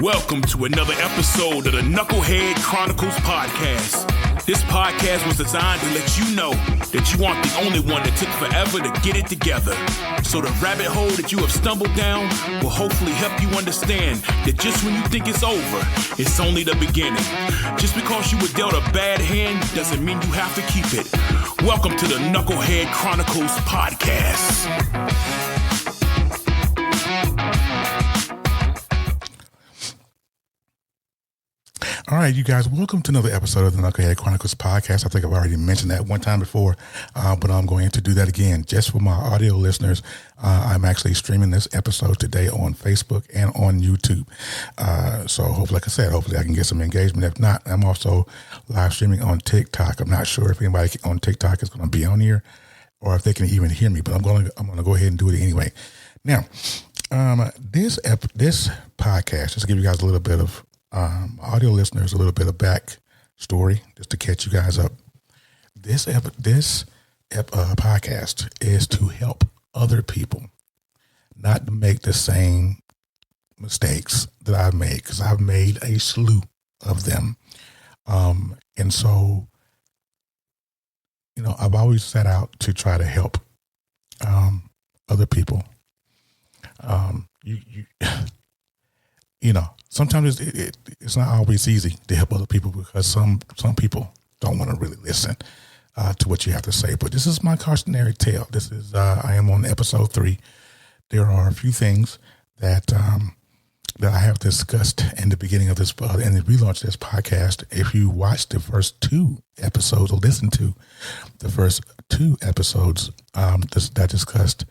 Welcome to another episode of the Knucklehead Chronicles podcast. This podcast was designed to let you know that you aren't the only one that took forever to get it together. So the rabbit hole that you have stumbled down will hopefully help you understand that just when you think it's over, it's only the beginning. Just because you were dealt a bad hand doesn't mean you have to keep it. Welcome to the Knucklehead Chronicles podcast. All right, you guys, welcome to another episode of the Knucklehead Chronicles podcast. I think I've already mentioned that one time before, but I'm going to do that again. Just for my audio listeners, I'm actually streaming this episode today on Facebook and on YouTube. So hopefully, like I said, hopefully I can get some engagement. If not, I'm also live streaming on TikTok. I'm not sure if anybody on TikTok is going to be on here or if they can even hear me, but I'm going to go ahead and do it anyway. Now, this podcast, just to give you guys a little bit of audio listeners, a little bit of back story, just to catch you guys up. This podcast is to help other people not to make the same mistakes that I've made, because I've made a slew of them. And so, I've always set out to try to help other people. Sometimes it's not always easy to help other people because some people don't want to really listen to what you have to say. But this is my cautionary tale. This is I am on episode 3. There are a few things that I have discussed in the beginning of this and the relaunch of this podcast. If you watch the first 2 episodes or listen to the first 2 episodes that discussed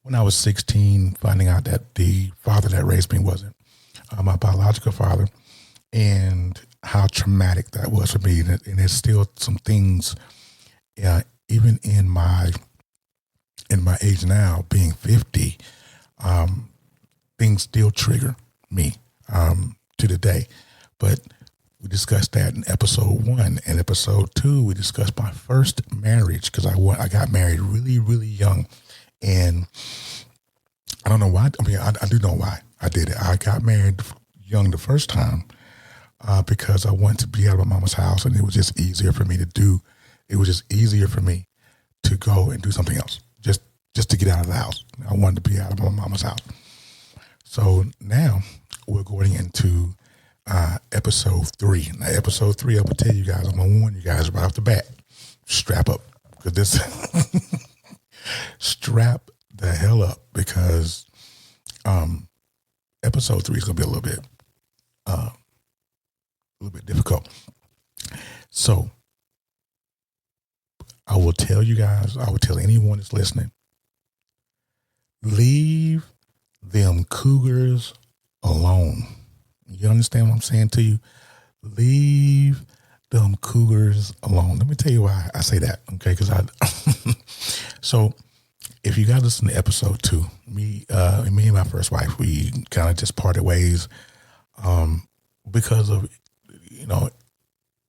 when I was 16, finding out that the father that raised me wasn't my biological father, and how traumatic that was for me. And there's still some things, even in my age now, being 50, things still trigger me to the day. But we discussed that in episode 1. And episode 2, we discussed my first marriage, because I got married really, really young. And I don't know why. I mean, I do know why I did it. I got married young the first time because I wanted to be out of my mama's house, and it was just easier for me to do. It was just easier for me to go and do something else, just to get out of the house. I wanted to be out of my mama's house. So now we're going into episode 3. Now, episode 3, I'm going to tell you guys, I'm going to warn you guys right off the bat, strap up, because this strap the hell up, because episode 3 is going to be a little bit difficult. So I will tell you guys, I will tell anyone that's listening, leave them cougars alone. You understand what I'm saying to you? Leave them cougars alone. Let me tell you why I say that, okay? Because so if you guys listen to episode 2, me and my first wife, we kind of just parted ways because of,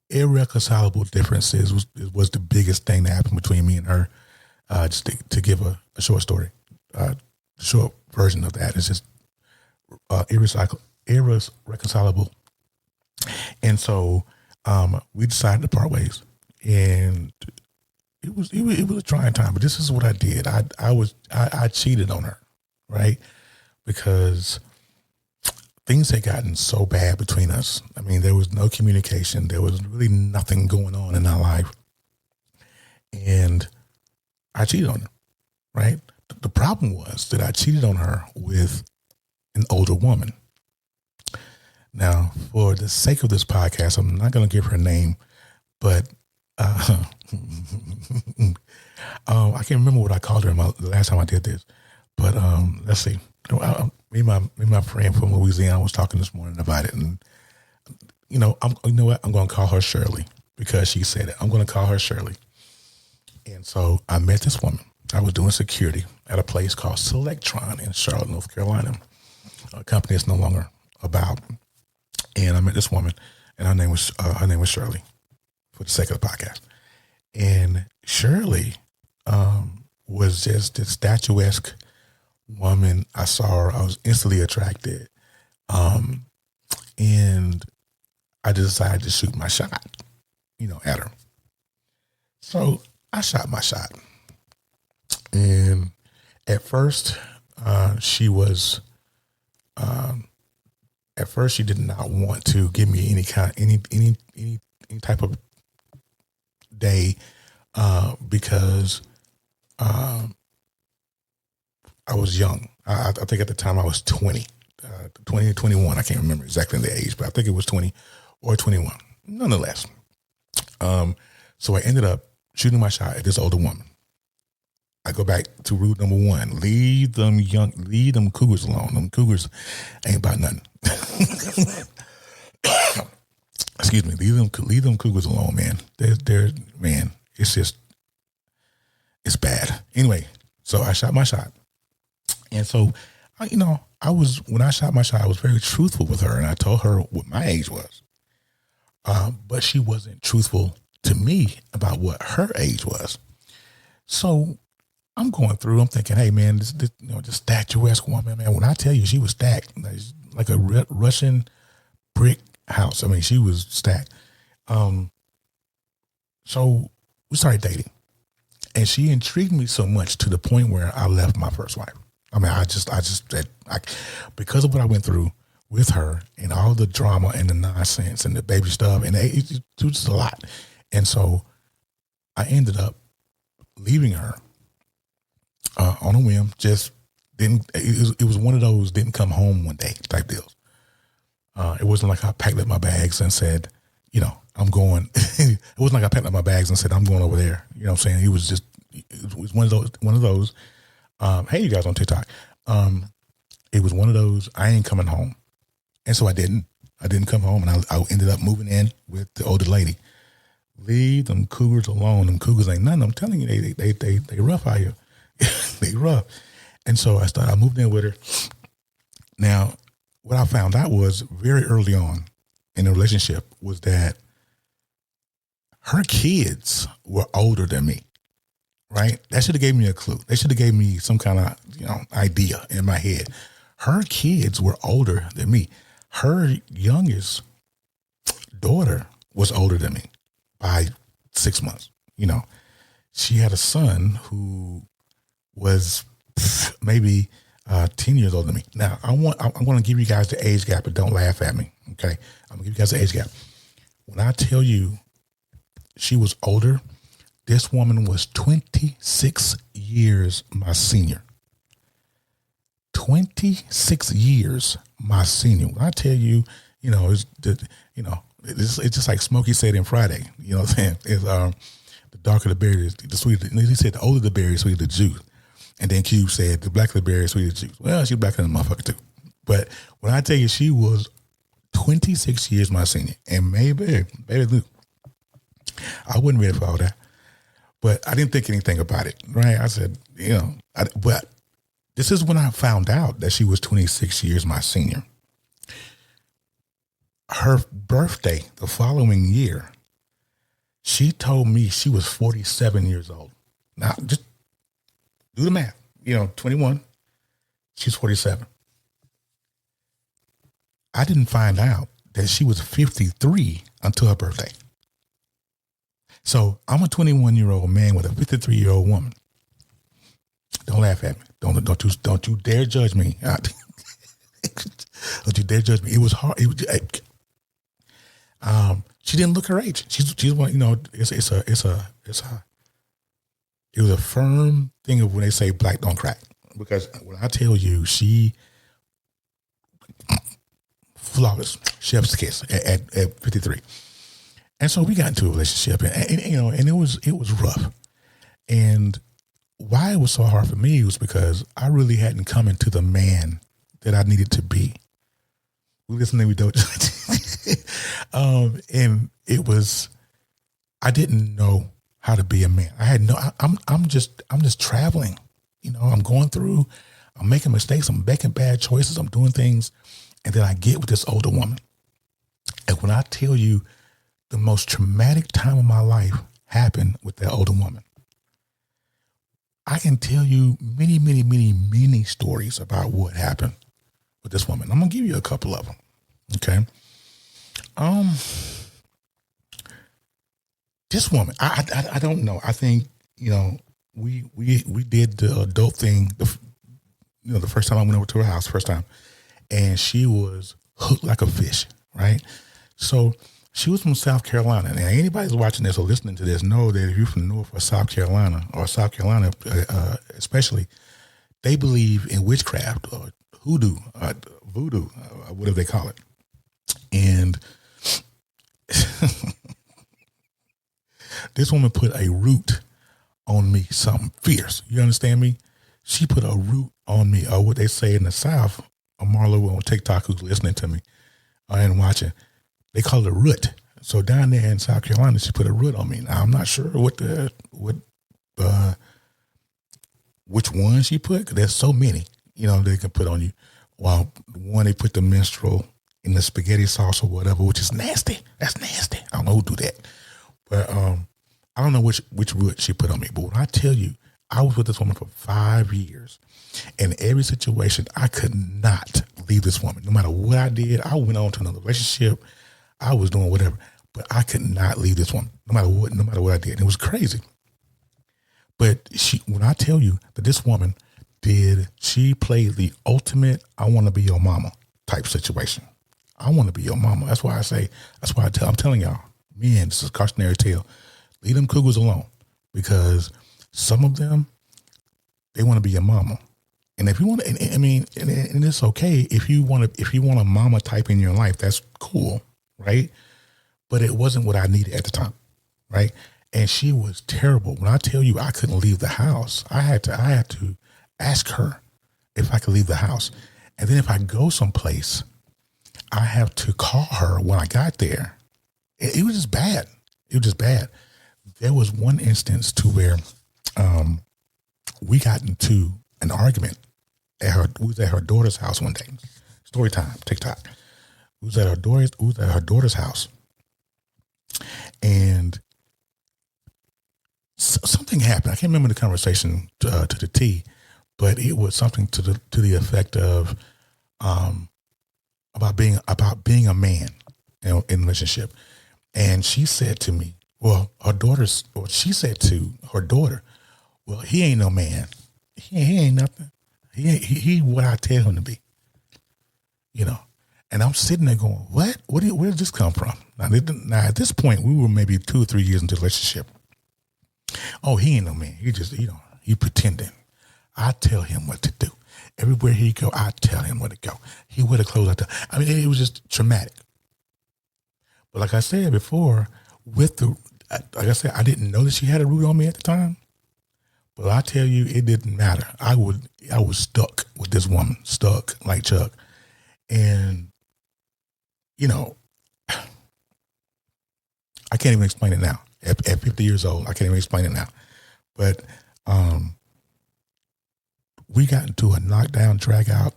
irreconcilable differences was the biggest thing that happened between me and her. Just to give a short story, short version of that is just irreconcilable. And so we decided to part ways, and it was a trying time, but this is what I did. I cheated on her, right? Because things had gotten so bad between us. I mean, there was no communication. There was really nothing going on in our life. And I cheated on her, right? The problem was that I cheated on her with an older woman. Now, for the sake of this podcast, I'm not going to give her a name, but I can't remember what I called her the last time I did this, but let's see. Me and my friend from Louisiana was talking this morning about it, and you know what? I'm going to call her Shirley because she said it. I'm going to call her Shirley. And so I met this woman. I was doing security at a place called Selectron in Charlotte, North Carolina, a company that's no longer about. And I met this woman, and her name was Shirley, for the sake of the podcast. And Shirley was just this statuesque woman. I saw her. I was instantly attracted. and I decided to shoot my shot, at her. So I shot my shot. And at first, she did not want to give me any type of day, because I was young. I think at the time I was 20 or 21. I can't remember exactly the age, but I think it was 20 or 21. Nonetheless. So I ended up shooting my shot at this older woman. I go back to rule number one: leave them cougars alone. Them cougars ain't about nothing. Excuse me. Leave them cougars alone, man. Man, it's bad. Anyway, so I shot my shot. And so, when I shot my shot, I was very truthful with her, and I told her what my age was. But she wasn't truthful to me about what her age was. So I'm going through, I'm thinking, hey man, this statuesque woman, man, when I tell you she was stacked, like a Russian brick house. I mean, she was stacked. So we started dating, and she intrigued me so much to the point where I left my first wife. I mean, because of what I went through with her and all the drama and the nonsense and the baby stuff, and it was just a lot. And so I ended up leaving her on a whim. Just didn't. It was one of those didn't come home one day type deals. It wasn't like I packed up my bags and said, I'm going. It wasn't like I packed up my bags and said I'm going over there. You know what I'm saying? It was one of those. Hey, you guys on TikTok. It was one of those. I ain't coming home, and so I didn't come home, and I ended up moving in with the older lady. Leave them cougars alone. Them cougars ain't nothing. I'm telling you, they rough out here. They rough. And so I moved in with her. Now, what I found out was very early on in the relationship was that her kids were older than me, right? That should have gave me a clue. They should have gave me some kind of, idea in my head. Her kids were older than me. Her youngest daughter was older than me by 6 months. She had a son who was maybe 10 years older than me. Now, I'm going to give you guys the age gap, but don't laugh at me, okay? I'm going to give you guys the age gap. When I tell you she was older, this woman was 26 years my senior. 26 years my senior. When I tell you, it's just like Smokey said in Friday. You know what I'm saying? It's the darker the berry, the sweeter. He said the older the berry, the sweeter the juice. And then Q said the blacker the berry, the sweeter the juice. Well, she's blacker than a motherfucker too. But when I tell you she was 26 years my senior, and baby, look, I wasn't ready for all that. But I didn't think anything about it, right? I said, but this is when I found out that she was 26 years my senior. Her birthday the following year, she told me she was 47 years old. Now, just do the math. 21, she's 47. I didn't find out that she was 53 until her birthday. So I'm a 21-year-old man with a 53-year-old woman. Don't laugh at me. Don't you dare judge me. Don't you dare judge me. It was hard. She didn't look her age. She's one. It was a firm thing of when they say black don't crack. Because when I tell you, she flawless, chef's kiss at 53. And so we got into a relationship, and it was rough. And why it was so hard for me was because I really hadn't come into the man that I needed to be. We listening, we don't. And it was, I didn't know how to be a man. I'm just traveling. I'm going through, I'm making mistakes, I'm making bad choices, I'm doing things, and then I get with this older woman. And when I tell you the most traumatic time of my life happened with that older woman, I can tell you many, many, many, many stories about what happened with this woman. I'm going to give you a couple of them. Okay. Um, this woman, I don't know. I think, we did the adult thing, the first time I went over to her house, first time, and she was hooked like a fish, right? So she was from South Carolina. And anybody who's watching this or listening to this know that if you're from North or South Carolina, especially, they believe in witchcraft or voodoo, whatever they call it. And this woman put a root on me, something fierce. You understand me? She put a root on me, or what they say in the South, Marlo on TikTok who's listening to me and watching, they call it a root. So down there in South Carolina, she put a root on me. Now I'm not sure which one she put, because there's so many, they can put on you. Well, one, they put the minstrel in the spaghetti sauce or whatever, which is nasty. That's nasty. I don't know who do that. But I don't know which root she put on me. But when I tell you, I was with this woman for 5 years. In every situation, I could not leave this woman. No matter what I did, I went on to another relationship. I was doing whatever. But I could not leave this woman, no matter what I did. And it was crazy. But when I tell you that this woman she played the ultimate I want to be your mama type situation. I want to be your mama. That's why I'm telling y'all, men, this is a cautionary tale. Leave them cougars alone, because some of them, they want to be your mama. And if you want to, and it's okay if you want a mama type in your life, that's cool, right? But it wasn't what I needed at the time, right? And she was terrible. When I tell you I couldn't leave the house, I had to ask her if I could leave the house. And then if I go someplace, I have to call her when I got there. It was just bad. There was one instance to where we got into an argument. We was at her daughter's house one day. Story time, TikTok. We was at her daughter's house. And something happened. I can't remember the conversation to the T, but it was something to the effect of about being a man, in a relationship. And she said to me, she said to her daughter, well, he ain't no man. He ain't nothing. He what I tell him to be, And I'm sitting there going, what? Where did this come from? Now at this point, we were maybe 2 or 3 years into the relationship. Oh, he ain't no man. He just, he pretending. I tell him what to do. Everywhere he go, I tell him where to go. He wear the clothes like that. It was just traumatic. But like I said before, I didn't know that she had a root on me at the time. But I tell you, it didn't matter. I was stuck with this woman, stuck like Chuck. And, I can't even explain it now. At 50 years old, I can't even explain it now. But we got into a knockdown, drag out.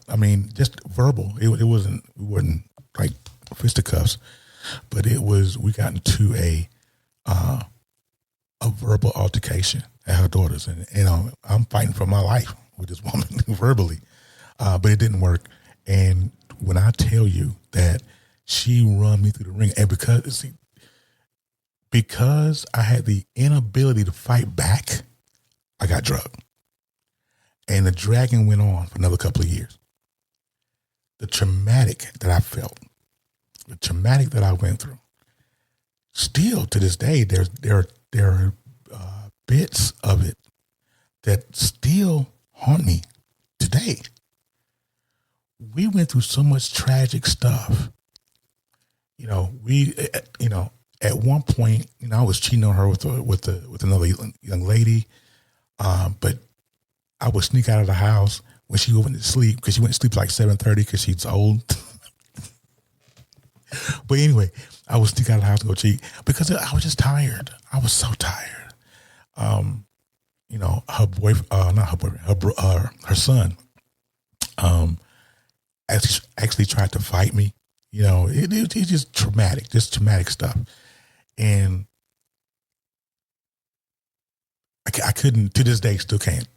Just verbal. We weren't like fisticuffs, but we got into a verbal altercation at her daughter's. And I'm fighting for my life with this woman verbally, but it didn't work. And when I tell you that she run me through the ring, and because I had the inability to fight back, I got drugged. And the dragging went on for another couple of years. The traumatic that I felt, the traumatic that I went through, still to this day, there are bits of it that still haunt me today. We went through so much tragic stuff. At one point, I was cheating on her with another young lady, but I would sneak out of the house when she went to sleep, because she went to sleep like 7:30 because she's old. But anyway, I would sneak out of the house to go cheat because I was just tired. I was so tired. Her boyfriend, not her boyfriend, her son, actually tried to fight me. It's just traumatic stuff. And I couldn't, to this day, still can't,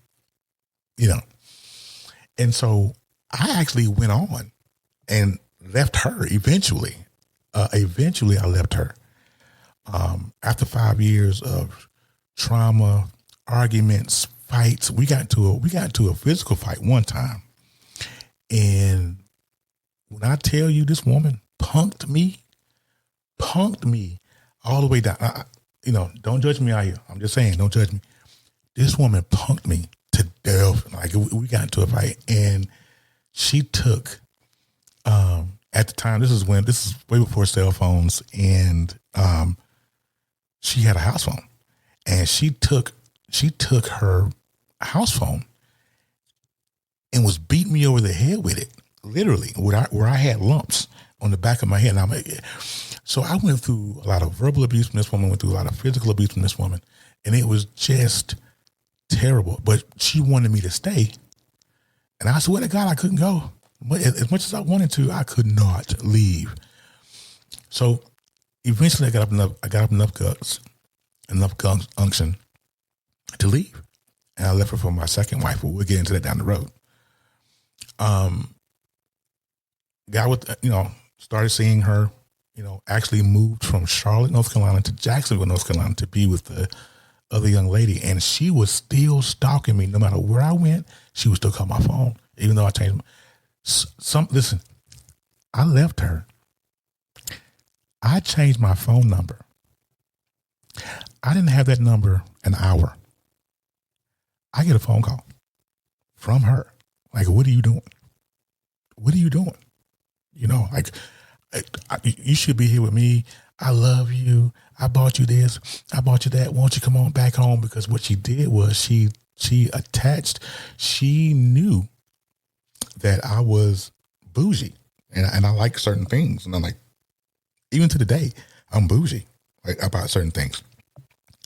And so I actually went on and left her eventually. Eventually, I left her. After 5 years of trauma, arguments, fights, we got into a physical fight one time. And when I tell you this woman punked me all the way down. Don't judge me out here. I'm just saying, don't judge me. This woman punked me to death. Like, we got into a fight, and she took, at the time, this is way before cell phones, and she had a house phone, and she took her house phone and was beating me over the head with it, literally, where I had lumps on the back of my head. So I went through a lot of verbal abuse from this woman, went through a lot of physical abuse from this woman, and it was just terrible. But she wanted me to stay, and I swear to God, I couldn't go. But as much as I wanted to, I could not leave. So eventually, I got up enough guts, enough unction to leave, and I left her for my second wife. But we'll get into that down the road. Started seeing her. Actually moved from Charlotte, North Carolina to Jacksonville, North Carolina to be with the other young lady. And she was still stalking me. No matter where I went, she would still call my phone, even though I changed listen, I left her. I changed my phone number. I didn't have that number an hour. I get a phone call from her. Like, what are you doing? What are you doing? You should be here with me. I love you. I bought you this. I bought you that. Won't you come on back home? Because what she did was she knew that I was bougie and I like certain things. And I'm like, even to the day, I'm bougie about certain things.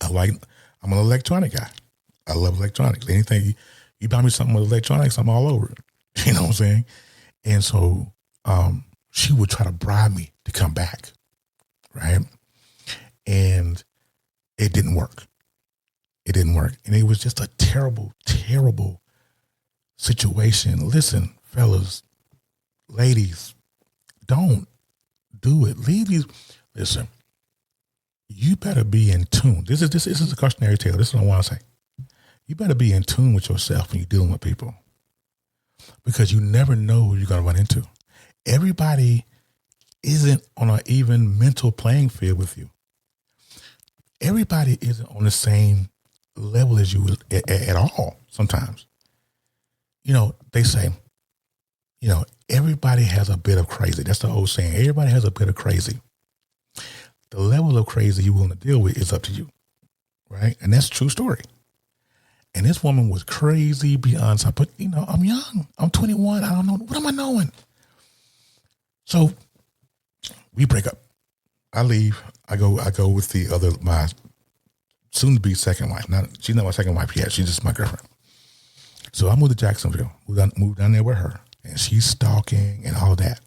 I'm an electronic guy. I love electronics. Anything you buy me something with electronics, I'm all over it. You know what I'm saying? And so, she would try to bribe me to come back, right? And it didn't work. And it was just a terrible, terrible situation. Listen, fellas, ladies, don't do it. Listen, you better be in tune. This is a cautionary tale. This is what I want to say. You better be in tune with yourself when you're dealing with people, because you never know who you're going to run into. Everybody isn't on an even mental playing field with you. Everybody isn't on the same level as you at all sometimes. They say, everybody has a bit of crazy. That's the old saying. Everybody has a bit of crazy. The level of crazy you're willing to deal with is up to you, right? And that's a true story. And this woman was crazy beyond some, but I'm young. I'm 21. I don't know. What am I knowing? So we break up. I leave. I go with my soon to be second wife. She's not my second wife yet. She's just my girlfriend. So I moved to Jacksonville, moved down there with her, and she's stalking and all that.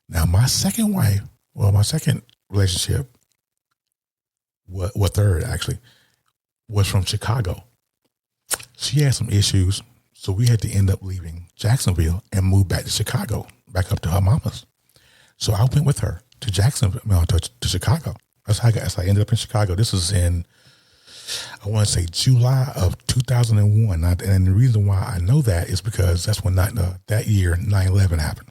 Now my second wife, my second relationship, third actually, was from Chicago. She had some issues, so we had to end up leaving Jacksonville and move back to Chicago, back up to her mama's. So I went with her to Jacksonville, to Chicago. That's how I ended up in Chicago. This is in, I want to say, July of 2001. And the reason why I know that is because that's when that year 9/11 happened.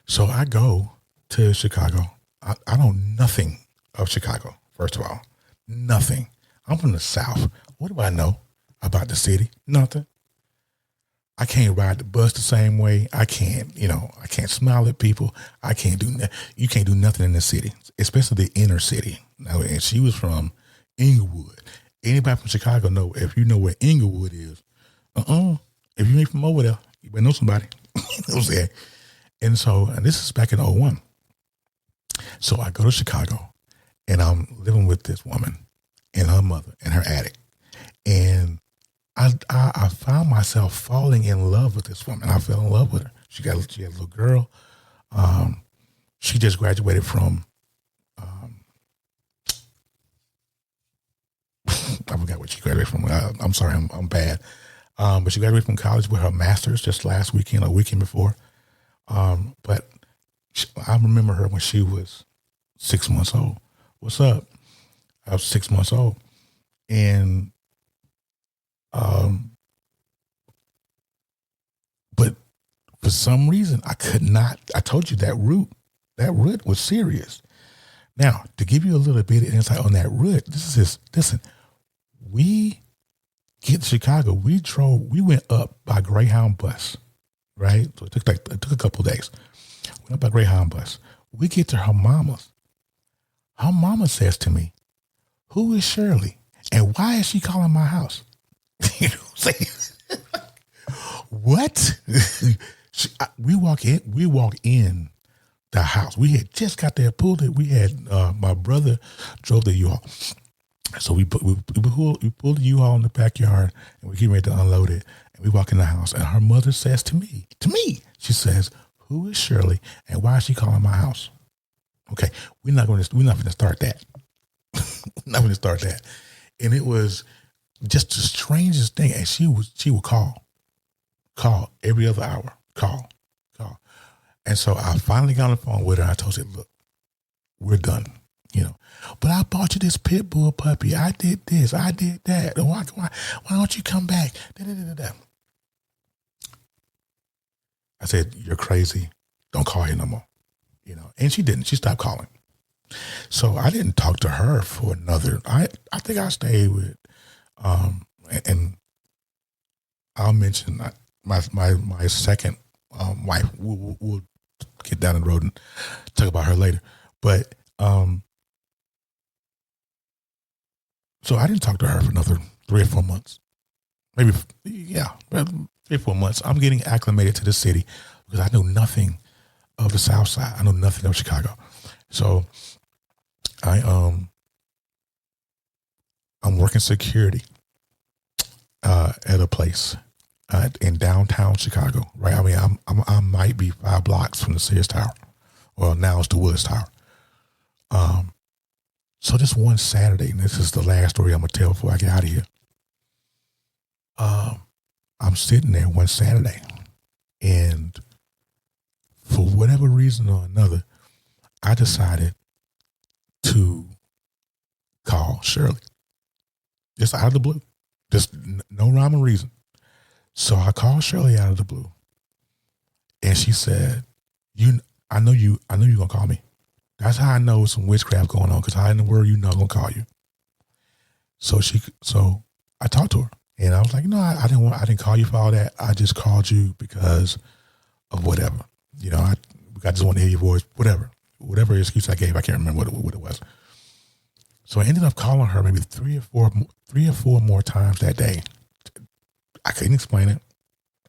So I go to Chicago. I know nothing of Chicago, first of all. Nothing. I'm from the South. What do I know about the city? Nothing. I can't ride the bus the same way. I can't smile at people. You can't do nothing in the city, especially the inner city. Now, and she was from Inglewood. Anybody from Chicago know, if you know where Inglewood is, if you ain't from over there, you better know somebody. You know what I'm saying? And this is back in 2001. So I go to Chicago and I'm living with this woman and her mother and her attic. And I found myself falling in love with this woman. I fell in love with her. She had a little girl. She just graduated from, I forgot what she graduated from. I'm sorry, I'm bad. But she graduated from college with her master's just last weekend or weekend before. But I remember her when she was 6 months old. What's up? I was 6 months old. And, but for some reason, I could not, I told you that root was serious. Now, to give you a little bit of insight on that route, listen, we get to Chicago, we went up by Greyhound bus, right? So it took a couple of days. Went up by Greyhound bus. We get to her mama's. Her mama says to me, "Who is Shirley? And why is she calling my house?" You know what I'm saying? What? We walk in the house. We had just got there, pulled it. We had my brother drove the U-Haul. So we pulled the U-Haul in the backyard, and we get ready to unload it. And we walk in the house, and her mother says to me, she says, "Who is Shirley, and why is she calling my house?" Okay, we're not going to start that. We're not going to start that. And it was just the strangest thing. And she would call every other hour, call. And so I finally got on the phone with her. And I told her, "Look, we're done, you know. But I bought you this pit bull puppy. I did this. I did that. Why don't you come back?" I said, "You're crazy. Don't call here no more." You know, and she didn't. She stopped calling. So I didn't talk to her for another. I think I stayed with, and I'll mention my second wife. We'll get down the road and talk about her later. But so I didn't talk to her for another 3 or 4 months. Maybe 3 or 4 months. I'm getting acclimated to the city because I know nothing of the South Side. I know nothing of Chicago. So I'm working security at a place in downtown Chicago, right? I mean, I might be 5 blocks from the Sears Tower, or now it's the Woods Tower. So this one Saturday, and this is the last story I'm gonna tell before I get out of here. I'm sitting there one Saturday, and for whatever reason or another, I decided to call Shirley. Just out of the blue. Just no rhyme or reason. So I called Shirley out of the blue. And she said, I know you're gonna call me. That's how I know some witchcraft going on, because how in the world you know I'm gonna call you. So I talked to her, and I was like, "No, I didn't call you for all that. I just called you because of whatever. You know, I just want to hear your voice, whatever excuse I gave. I can't remember what it was." So I ended up calling her maybe 3 or 4 more times that day. I couldn't explain it.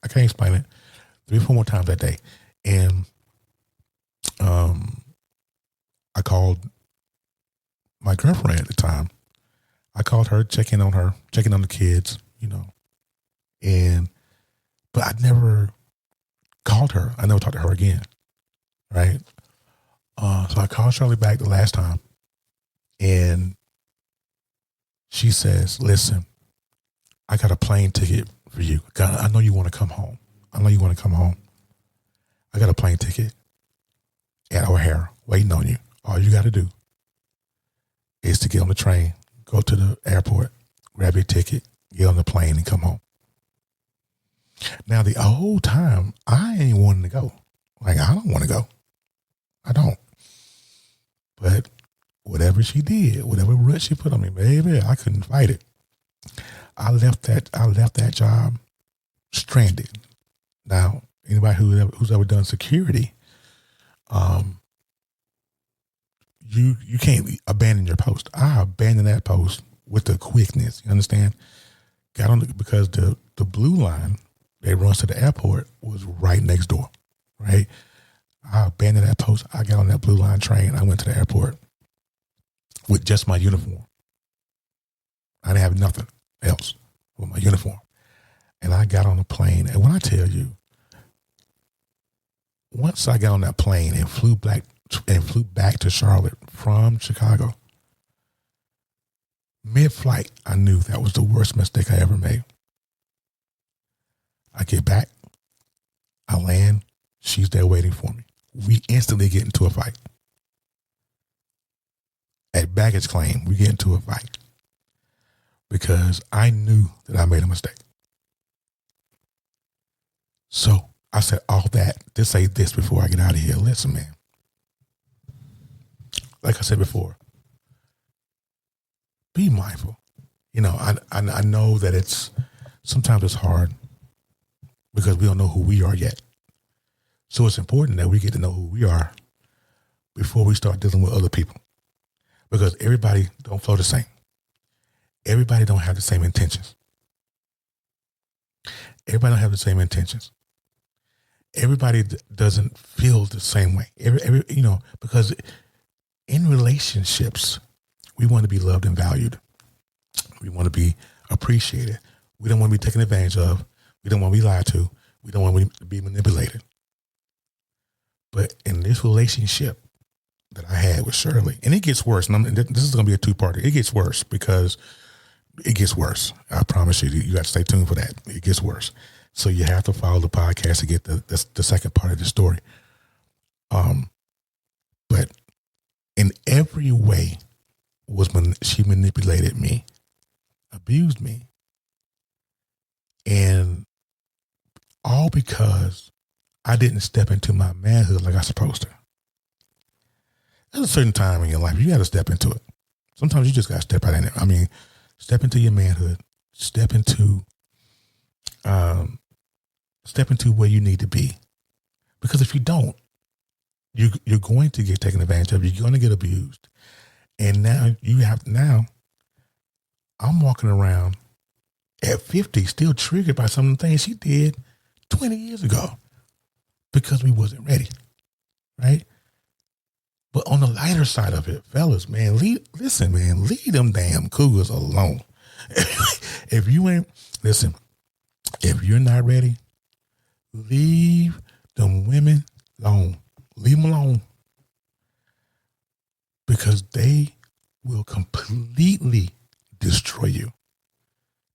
3 or 4 more times that day. And I called my girlfriend at the time. I called her, checking on the kids, you know. But I never called her. I never talked to her again. Right? So I called Shirley back the last time, and she says, "Listen, I got a plane ticket for you. I know you want to come home. I got a plane ticket at O'Hare waiting on you. All you got to do is to get on the train, go to the airport, grab your ticket, get on the plane, and come home." Now, the whole time, I ain't wanting to go. Like, I don't want to go. I don't. But whatever she did, whatever rut she put on me, baby, I couldn't fight it. I left that job stranded. Now, anybody who's ever done security, you can't abandon your post. I abandoned that post with the quickness. You understand? Got on because the blue line that runs to the airport was right next door. Right? I abandoned that post. I got on that blue line train. I went to the airport with just my uniform. I didn't have nothing else with my uniform. And I got on the plane. And when I tell you, once I got on that plane and flew back to Charlotte from Chicago, mid-flight, I knew that was the worst mistake I ever made. I get back, I land, she's there waiting for me. we instantly get into a fight. At baggage claim, we get into a fight because I knew that I made a mistake. So I said all that to say this before I get out of here. Listen, man. Like I said before, be mindful. You know, I know that sometimes it's hard because we don't know who we are yet. So it's important that we get to know who we are before we start dealing with other people. Because everybody don't flow the same. Everybody don't have the same intentions. Everybody don't have the same intentions. Everybody doesn't feel the same way. Because in relationships, we want to be loved and valued. We want to be appreciated. We don't want to be taken advantage of. We don't want to be lied to. We don't want to be manipulated. But in this relationship that I had with Shirley, and it gets worse, and this is going to be a two-parter. It gets worse because it gets worse. I promise you, you got to stay tuned for that. It gets worse. So you have to follow the podcast to get the second part of the story. But in every way she manipulated me, abused me, and all because I didn't step into my manhood like I was supposed to. There's a certain time in your life you got to step into it. Sometimes you just got to step out in it. I mean, step into your manhood. Step into where you need to be. Because if you don't, you're going to get taken advantage of. You're going to get abused. And now I'm walking around at 50 still triggered by some of the things she did 20 years ago because we wasn't ready, right? But on the lighter side of it, fellas, man, leave them damn cougars alone. If you're not ready, leave them women alone. Leave them alone. Because they will completely destroy you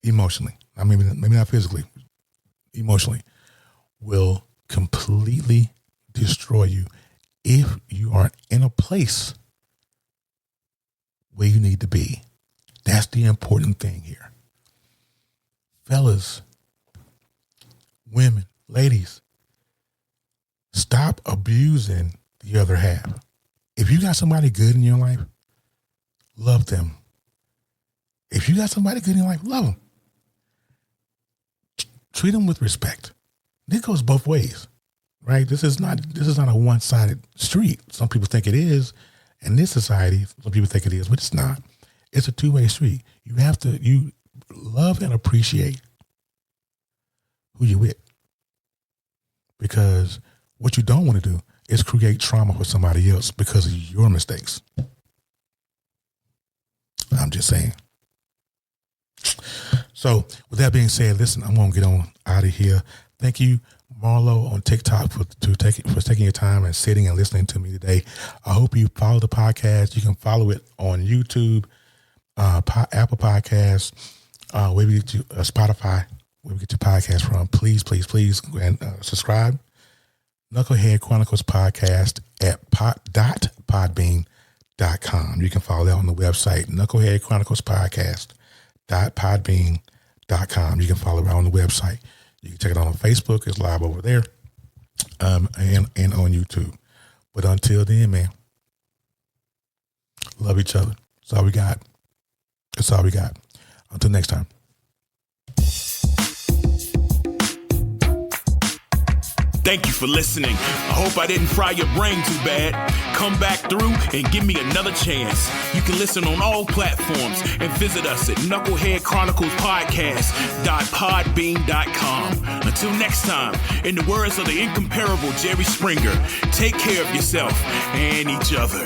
emotionally. I mean, maybe not physically, emotionally, will completely destroy you if you aren't in a place where you need to be. That's the important thing here. Fellas, women, ladies, stop abusing the other half. If you got somebody good in your life, love them. If you got somebody good in your life, love them. Treat them with respect. This goes both ways, right? This is not a one-sided street. Some people think it is. In this society, some people think it is, but it's not. It's a two-way street. You love and appreciate who you're with. Because what you don't want to do is create trauma for somebody else because of your mistakes. I'm just saying. So with that being said, listen, I'm going to get on out of here. Thank you, Marlo on TikTok for taking your time and sitting and listening to me today. I hope you follow the podcast. You can follow it on YouTube, Apple Podcasts, wherever you get Spotify, wherever you get your podcast from. Please and subscribe. Knucklehead Chronicles Podcast at podbean.com. You can follow that on the website, Knucklehead Chronicles Podcast.podbean.com. You can follow it on the website. You can check it out on Facebook. It's live over there, and on YouTube. But until then, man, love each other. That's all we got. Until next time. Thank you for listening. I hope I didn't fry your brain too bad. Come back through and give me another chance. You can listen on all platforms and visit us at knuckleheadchroniclespodcast.podbean.com. Until next time, in the words of the incomparable Jerry Springer, take care of yourself and each other.